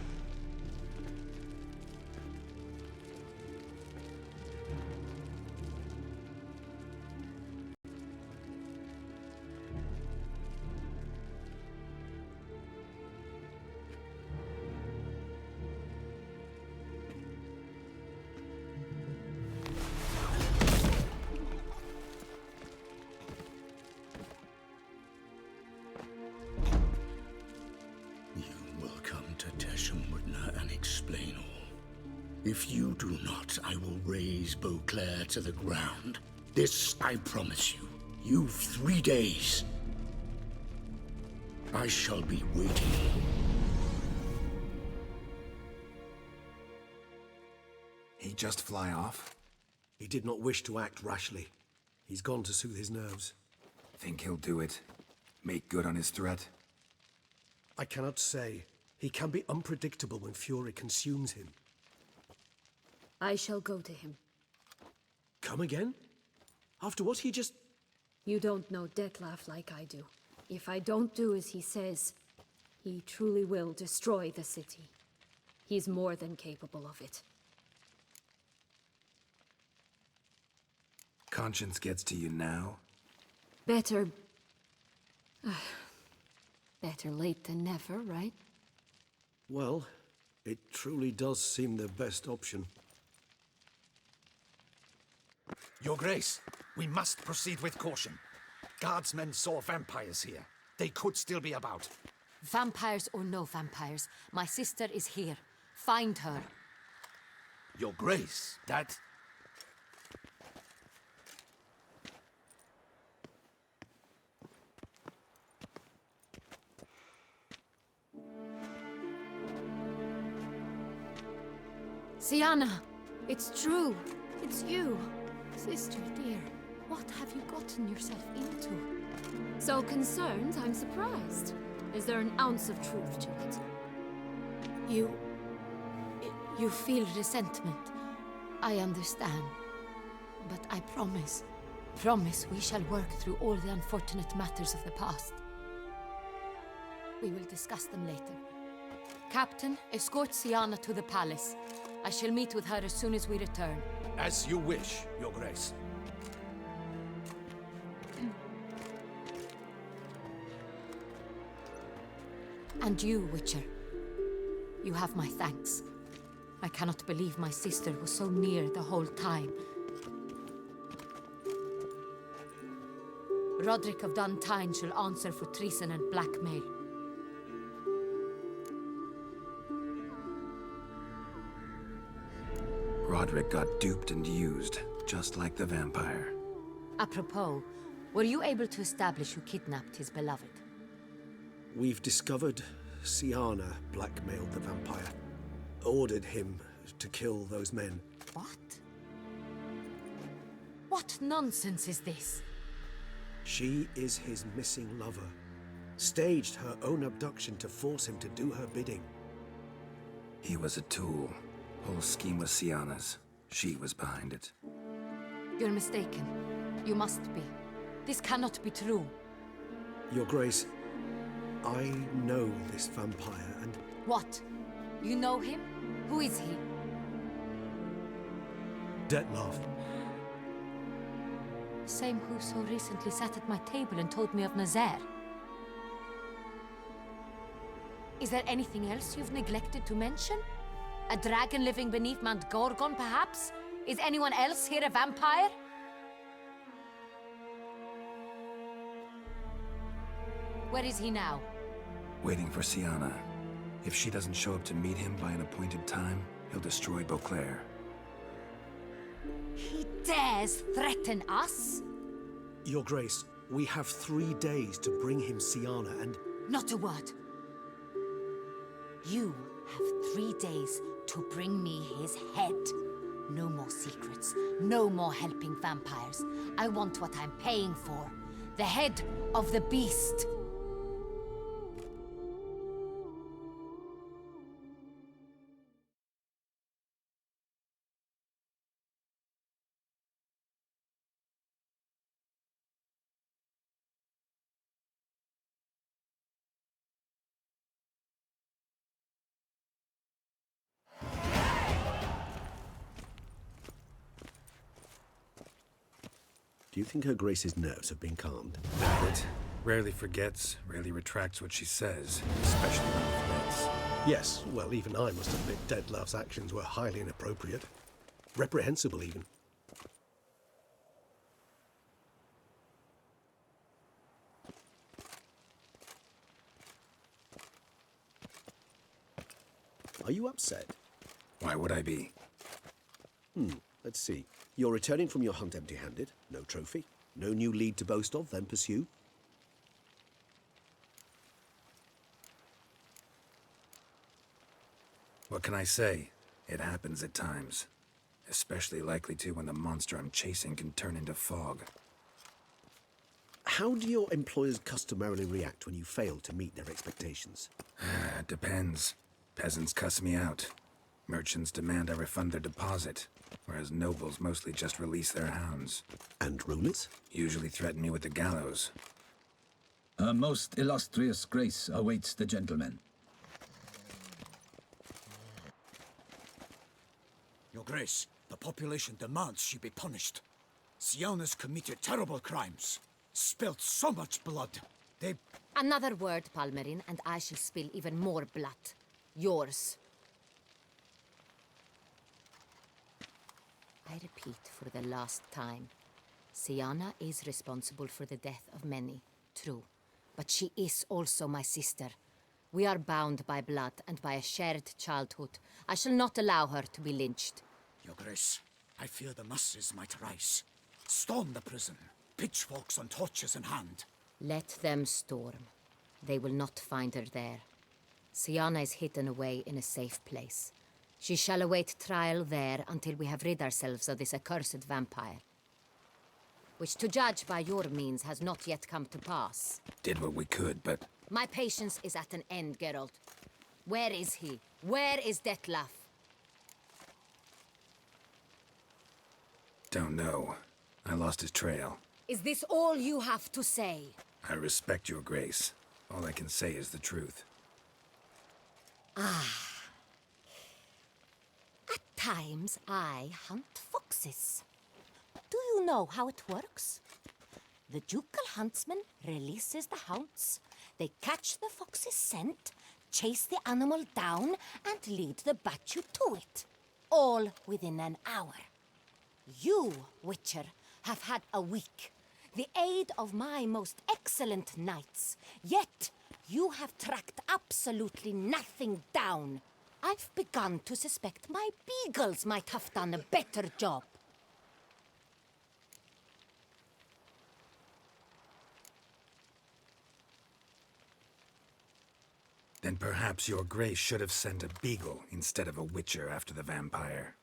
If you do not, I will raise Beauclair to the ground. This I promise you. You've 3 days. I shall be waiting. He just fly off? He did not wish to act rashly. He's gone to soothe his nerves. Think he'll do it? Make good on his threat? I cannot say. He can be unpredictable when fury consumes him. I shall go to him. Come again? After what he just... You don't know Dettlaff like I do. If I don't do as he says, he truly will destroy the city. He's more than capable of it. Conscience gets to you now? Better... better late than never, right? Well, it truly does seem the best option. Your Grace, we must proceed with caution. Guardsmen saw vampires here. They could still be about. Vampires or no vampires, my sister is here. Find her. Your Grace, that... Sienna, it's true. It's you. Sister dear, what have you gotten yourself into? So concerned, I'm surprised. Is there an ounce of truth to it? You feel resentment. I understand. But I promise we shall work through all the unfortunate matters of the past. We will discuss them later. Captain, escort Sienna to the palace. I shall meet with her as soon as we return. As you wish, Your Grace. And you, Witcher. You have my thanks. I cannot believe my sister was so near the whole time. Roderick of Duntine shall answer for treason and blackmail. Roderick got duped and used, just like the vampire. Apropos, were you able to establish who kidnapped his beloved? We've discovered Sienna blackmailed the vampire. Ordered him to kill those men. What? What nonsense is this? She is his missing lover. Staged her own abduction to force him to do her bidding. He was a tool. Whole scheme was Sienna's. She was behind it. You're mistaken. You must be. This cannot be true. Your Grace, I know this vampire and... What? You know him? Who is he? Dettlaff. Same who so recently sat at my table and told me of Nazaire. Is there anything else you've neglected to mention? A dragon living beneath Mount Gorgon, perhaps? Is anyone else here a vampire? Where is he now? Waiting for Sienna. If she doesn't show up to meet him by an appointed time, he'll destroy Beauclair. He dares threaten us? Your Grace, we have 3 days to bring him Sienna and... Not a word. You have 3 days to bring me his head. No more secrets. No more helping vampires. I want what I'm paying for. The head of the beast. Do you think Her Grace's nerves have been calmed? It rarely forgets, rarely retracts what she says, especially when threats. Yes, well, even I must admit Dettlaff's actions were highly inappropriate. Reprehensible, even. Are you upset? Why would I be? Let's see. You're returning from your hunt empty-handed. No trophy. No new lead to boast of, then pursue. What can I say? It happens at times. Especially likely to when the monster I'm chasing can turn into fog. How do your employers customarily react when you fail to meet their expectations? It depends. Peasants cuss me out. Merchants demand I refund their deposit, whereas nobles mostly just release their hounds. And rulers? Usually threaten me with the gallows. Her most illustrious grace awaits the gentleman. Your Grace, the population demands she be punished. Siana's committed terrible crimes. Spilt so much blood. They... Another word, Palmerin, and I shall spill even more blood. Yours. I repeat for the last time. Siana is responsible for the death of many, true. But she is also my sister. We are bound by blood and by a shared childhood. I shall not allow her to be lynched. Your Grace, I fear the masses might rise. Storm the prison, pitchforks and torches in hand. Let them storm. They will not find her there. Siana is hidden away in a safe place. She shall await trial there until we have rid ourselves of this accursed vampire. Which, to judge by your means, has not yet come to pass. Did what we could, but... My patience is at an end, Geralt. Where is he? Where is Dettlaff? Don't know. I lost his trail. Is this all you have to say? I respect your grace. All I can say is the truth. Ah. At times, I hunt foxes. Do you know how it works? The ducal huntsman releases the hounds. They catch the fox's scent, chase the animal down, and lead the Bachu to it. All within an hour. You, Witcher, have had a week. The aid of my most excellent knights. Yet, you have tracked absolutely nothing down. I've begun to suspect my beagles might have done a better job. Then perhaps your grace should have sent a beagle instead of a witcher after the vampire.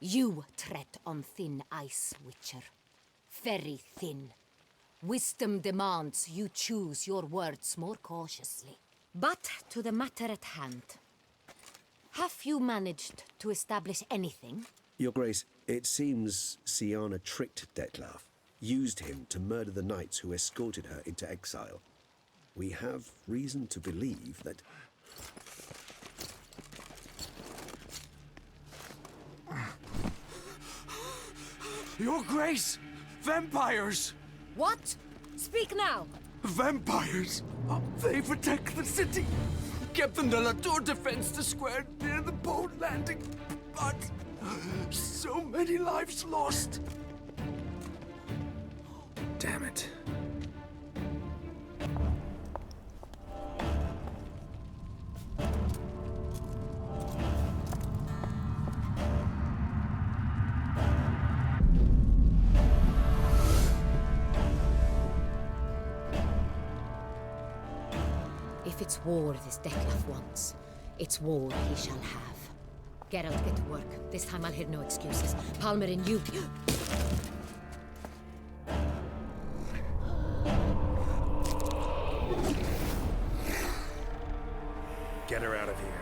You tread on thin ice, Witcher. Very thin. Wisdom demands you choose your words more cautiously. But to the matter at hand. Have you managed to establish anything? Your Grace, it seems Siana tricked Dettlaff, used him to murder the knights who escorted her into exile. We have reason to believe that... Your Grace! Vampires! What? Speak now! Vampires! They protect the city! Captain de la Tour defends the square near the boat landing, but so many lives lost! Damn it. If it's war this Dettlaff wants, it's war he shall have. Geralt, get to work. This time I'll hear no excuses. Palmerin, you... Get her out of here.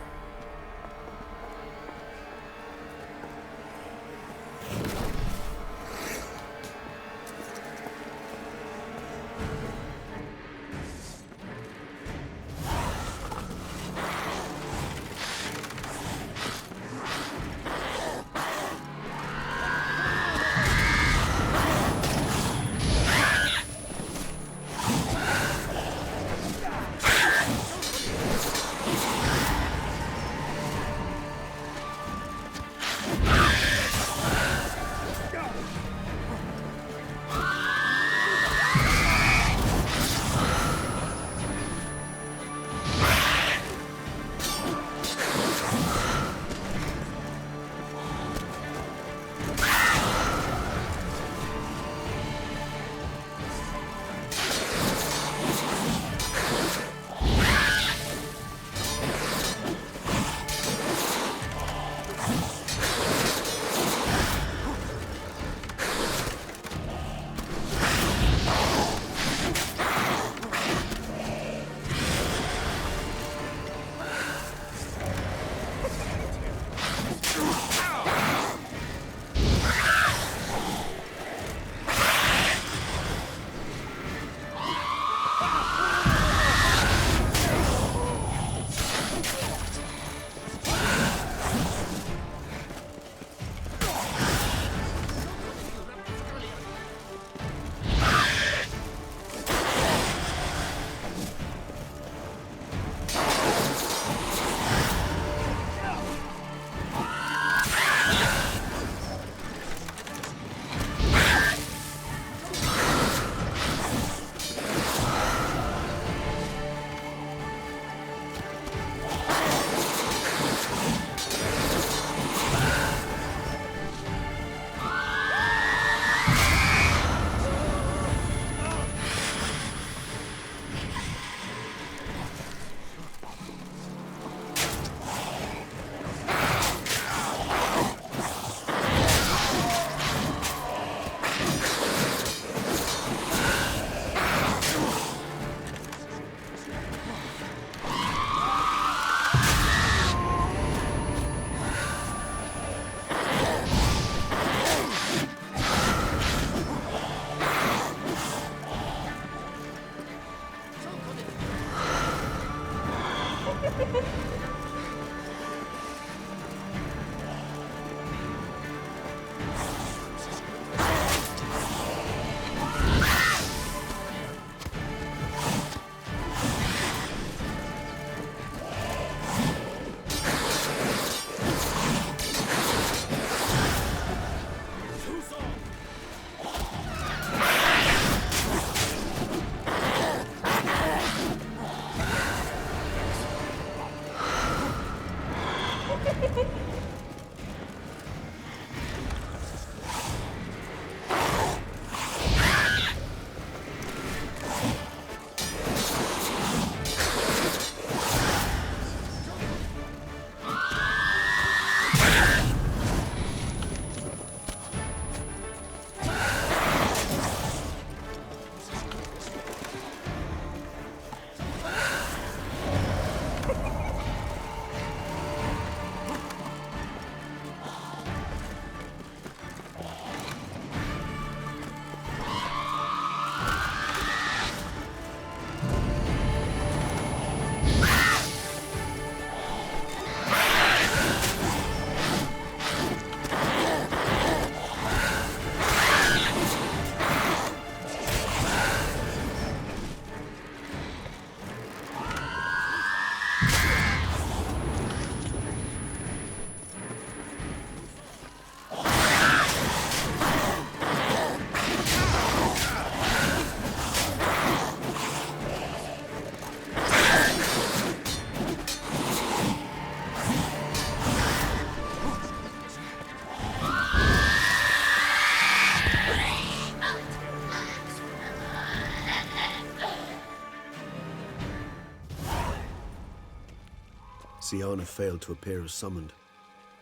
Siana failed to appear as summoned.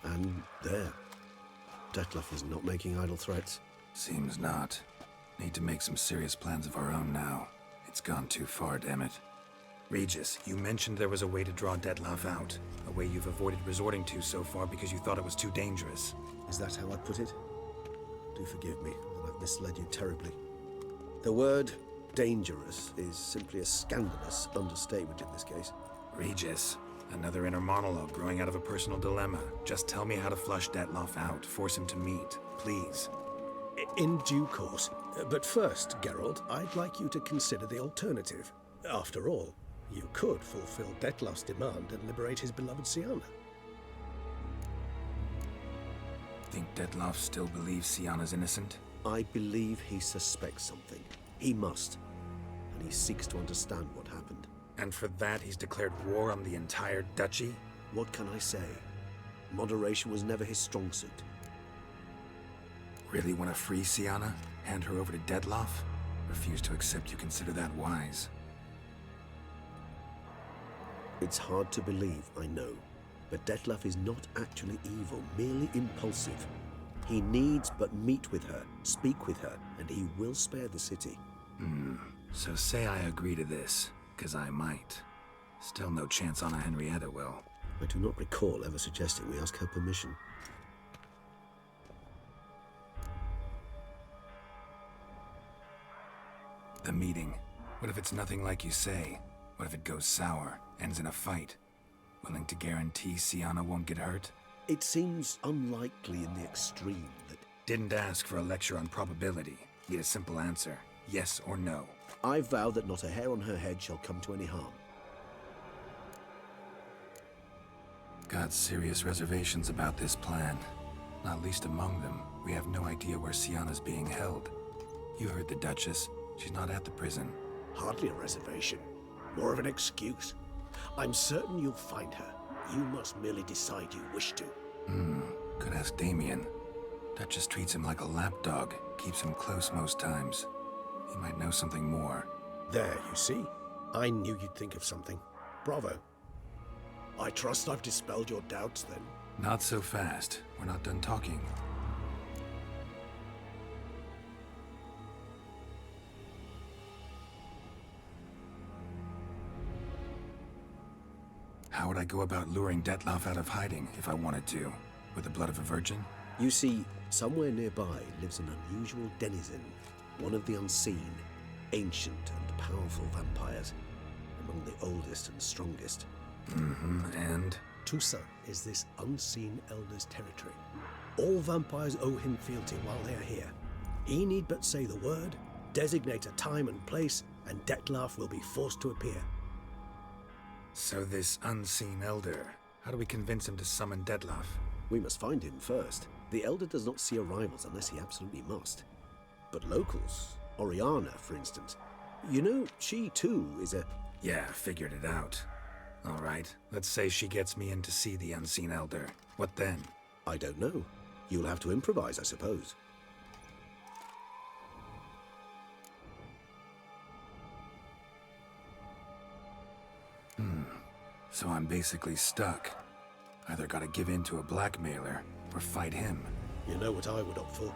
And there. Detlef is not making idle threats. Seems not. Need to make some serious plans of our own now. It's gone too far, damn it. Regis, you mentioned there was a way to draw Detlef out. A way you've avoided resorting to so far because you thought it was too dangerous. Is that how I put it? Do forgive me that I've misled you terribly. The word dangerous is simply a scandalous understatement in this case. Regis, another inner monologue growing out of a personal dilemma. Just tell me how to flush Detlef out. Force him to meet, please. In due course. But first, Geralt, I'd like you to consider the alternative. After all, you could fulfill Detlef's demand and liberate his beloved Siana. Think Detlef still believes Siana's innocent? I believe he suspects something. He must. And he seeks to understand what happened. And for that, he's declared war on the entire duchy? What can I say? Moderation was never his strong suit. Really want to free Siana? Hand her over to Detlef? Refuse to accept you consider that wise. It's hard to believe, I know. But Detlef is not actually evil, merely impulsive. He needs but meet with her, speak with her, and he will spare the city. So say I agree to this, 'cause I might. Still no chance Anna Henrietta will. I do not recall ever suggesting we ask her permission. The meeting. What if it's nothing like you say? What if it goes sour, ends in a fight? Willing to guarantee Siana won't get hurt? It seems unlikely in the extreme that... Didn't ask for a lecture on probability. Need a simple answer. Yes or no. I vow that not a hair on her head shall come to any harm. Got serious reservations about this plan. Not least among them, we have no idea where Siana's being held. You heard the Duchess. She's not at the prison. Hardly a reservation. More of an excuse. I'm certain you'll find her. You must merely decide you wish to. Could ask Damien. Duchess treats him like a lapdog. Keeps him close most times. He might know something more. There, you see? I knew you'd think of something. Bravo. I trust I've dispelled your doubts, then. Not so fast. We're not done talking. How would I go about luring Detlef out of hiding if I wanted to? With the blood of a virgin? You see, somewhere nearby lives an unusual denizen, one of the unseen, ancient and powerful vampires, among the oldest and strongest. And? Tusa is this unseen elder's territory. All vampires owe him fealty while they are here. He need but say the word, designate a time and place, and Detlef will be forced to appear. So this unseen elder, how do we convince him to summon Detlef? We must find him first. The elder does not see arrivals unless he absolutely must. But locals, Oriana, for instance, you know, she too is a... Yeah, figured it out. All right, let's say she gets me in to see the unseen elder. What then? I don't know. You'll have to improvise, I suppose. So I'm basically stuck. Either gotta give in to a blackmailer, or fight him. You know what I would opt for.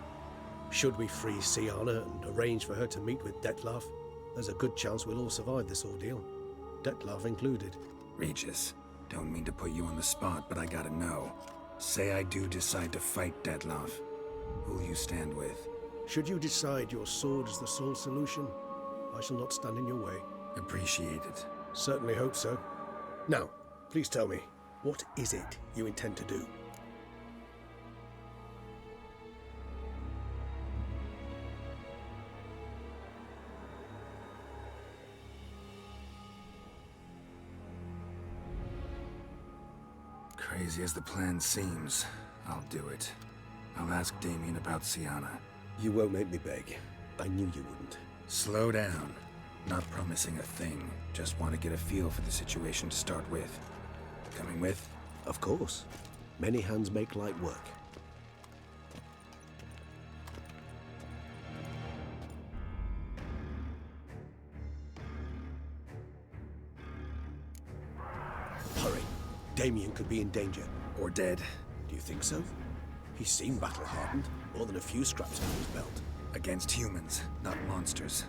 Should we free Siana and arrange for her to meet with Detlef, there's a good chance we'll all survive this ordeal. Detlef included. Regis, don't mean to put you on the spot, but I gotta know. Say I do decide to fight Detlef. Who'll you stand with? Should you decide your sword is the sole solution, I shall not stand in your way. Appreciate it. Certainly hope so. Now, please tell me, what is it you intend to do? Crazy as the plan seems, I'll do it. I'll ask Damien about Siana. You won't make me beg. I knew you wouldn't. Slow down. Not promising a thing. Just want to get a feel for the situation to start with. Coming with? Of course. Many hands make light work. Hurry. Damien could be in danger. Or dead. Do you think so? He seemed battle-hardened. More than a few scraps under his belt. Against humans, not monsters.